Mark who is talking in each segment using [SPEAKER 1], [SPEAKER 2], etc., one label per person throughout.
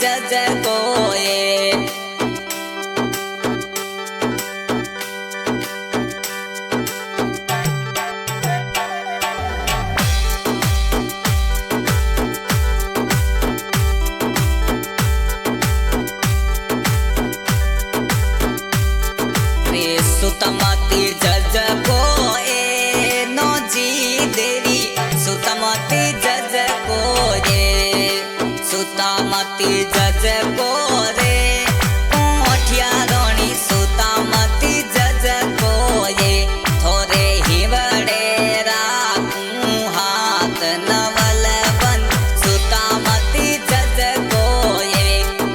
[SPEAKER 1] जज कोए सुतमती जज कोए नो जी देवी सुतमती जज कोरे सुतमती जज कोरे कोठिया रोणी सुतमती जज कोए थोरे हिवड़े राखूं हाथ नवल बन सुतमती जज कोए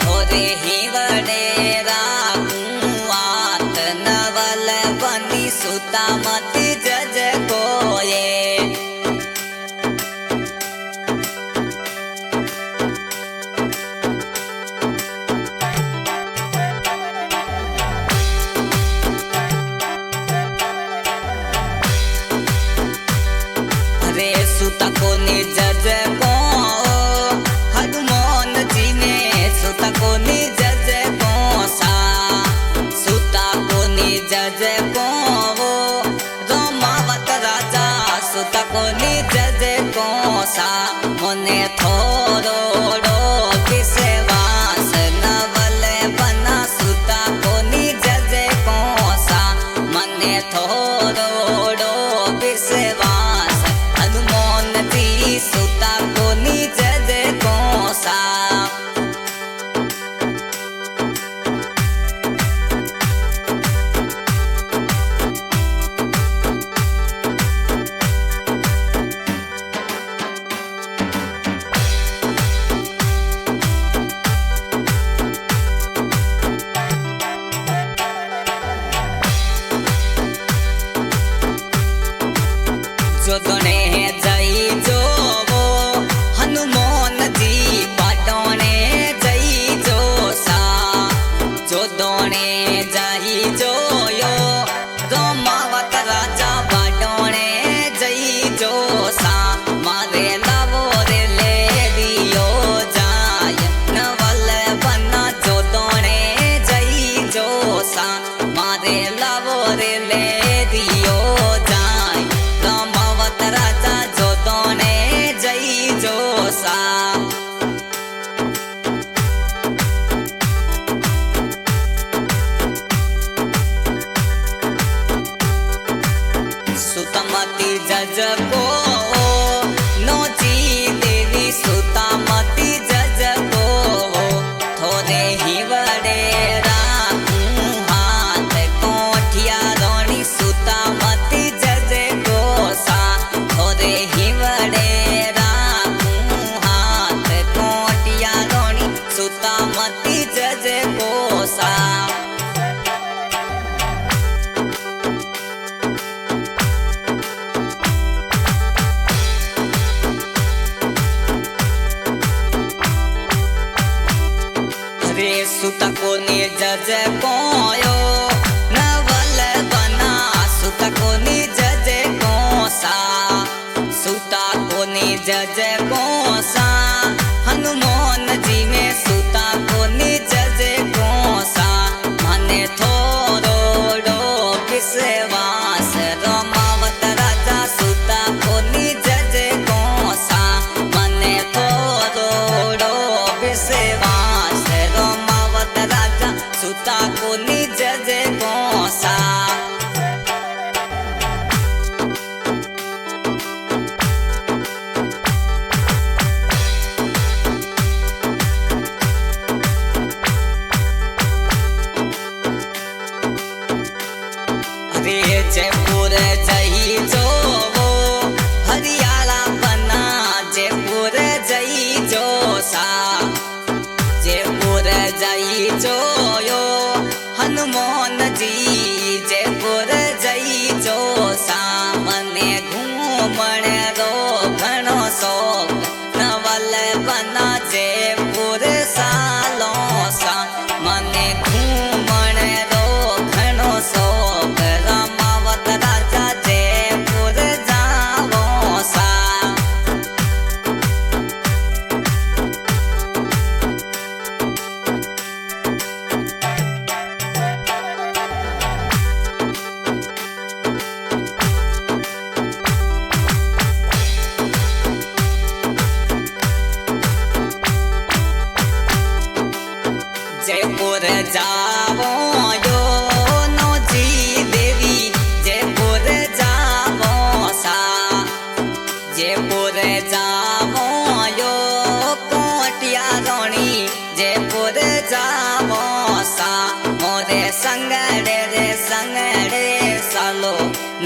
[SPEAKER 1] थोरे हिवड़े राखूं हाथ नवल बनी सुतमती जज कोए रे सुता को ने जज को हनुमान जी ने सुता को ने जज को सा सुता को ने जज को रोमावत राजा सुता को ने जज को सा मने थोरो विश्वास नवल बना सुता को ने जज को सा मने थोरो विश्वास हनुमान जी सुता को ने जज को सा जो दोने जई जो वो हनुमान जी बाटोने जई जो सा जो दोने जई जो यो रोमावत राजा बाटोने जई जो सा मारे लावो रे ले दियो जाय नवल बना जो दोने जई जो सा मारे लावो रे ले दियो जाय रोमावत राजा जो दोने जई जो सा सुतमती जज को नो जी देवी सुतमती जज को थोरे हिवड़े राखूं हाथ कोठिया रोणी सुतमती जज को सा थोरे हिवड़े राखूं हाथ कोठिया रोणी सुतमती जज को सा रे सुता को ने जज कोयो नवल बना सुता को ने जज को सा सुता को ने जज को सा हनुमान जी में सुता को ने जज को सा मने थोरो विश्वास रोमावत राजा सुता को ने जज को सा मने थोरो विश्वास रोमावत राजा सुता को ने जज को सा रे जयपुर जई जो वो हरियाला बना जयपुर जई जो सा जयपुर जई जो यो हनुमान जी जयपुर जई जो सा मने घूमण रो घणो शौक नवल बना जयपुर सालो सा मने घूमण रो घणो शौक रमावत राजा जयपुर जावो सा जावो यो नौजी देवी जयपुर जावो सा जयपुर जावो यो कोटिया रोणी जयपुर जावो सा मोरे संगड़े रे संगड़े सालो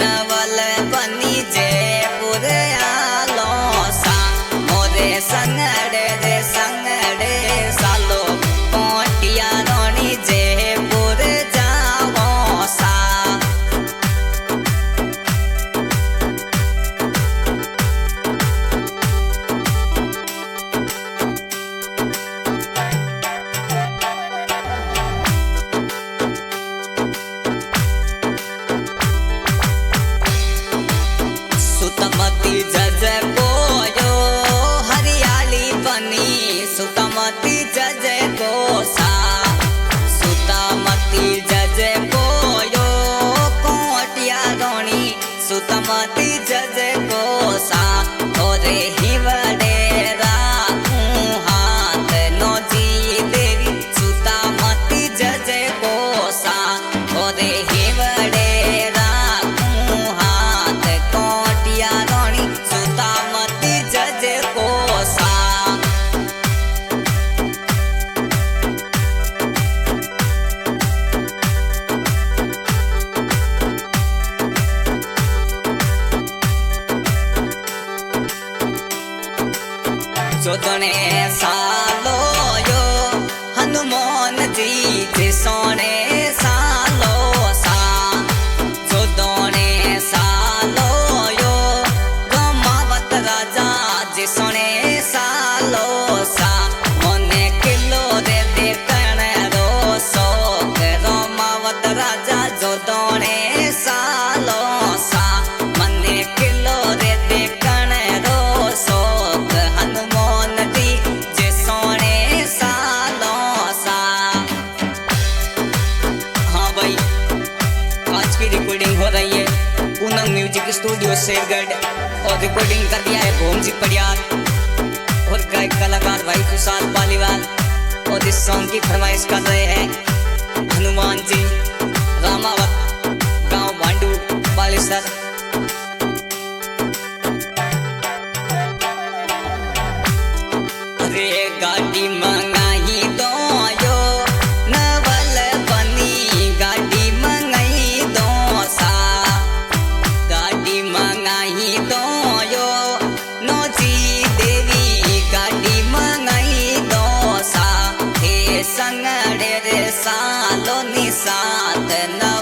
[SPEAKER 1] नवल बनी जयपुर आलो सा मोरे संगड़े रे संगड़े सालो कोटिया रोणी जयपुर जावो सा सुतमती जज को हरियाली बनी सुतमती जज को सा सुतमती जज को कोटिया रोणी सुतमती जज को सा ओरे हिवड़े राखूं हाथ नौजी देवी सुतमती जज को सा ओरे हिवड़े राखूं हाथ कोटिया रोणी सुतमती जज को सा चौदने सालो यो हनुमान जी जिसोने सालो सा चौदने सालो यो गमावत राजा जिसोने सालो सा मोने किलो दे देखण रो शौक रमावत राजा चौदने सालो सा मने किलो दे देखण रो शौक हनुमान जी जिसोने सालो सा। हाँ भाई, आज की रिकॉर्डिंग हो रही है पूनम म्यूजिक स्टूडियो शेरगढ़ और रिकॉर्डिंग कर दिया है भोम जी पड़ियार और गायक कलाकार भाई खुशाल पालीवाल और इस सॉन्ग की फरमाइश कर रहे हैं हनुमान जी रामावत गांव भांडू बालेसर। अरे गाड़ी मंगाई दो यो नवल बनी गाड़ी मंगाई दो सा गाड़ी मंगाई दो यो नौजी देवी गाड़ी मंगाई दो सा हे संगड़े रे सालो निसात न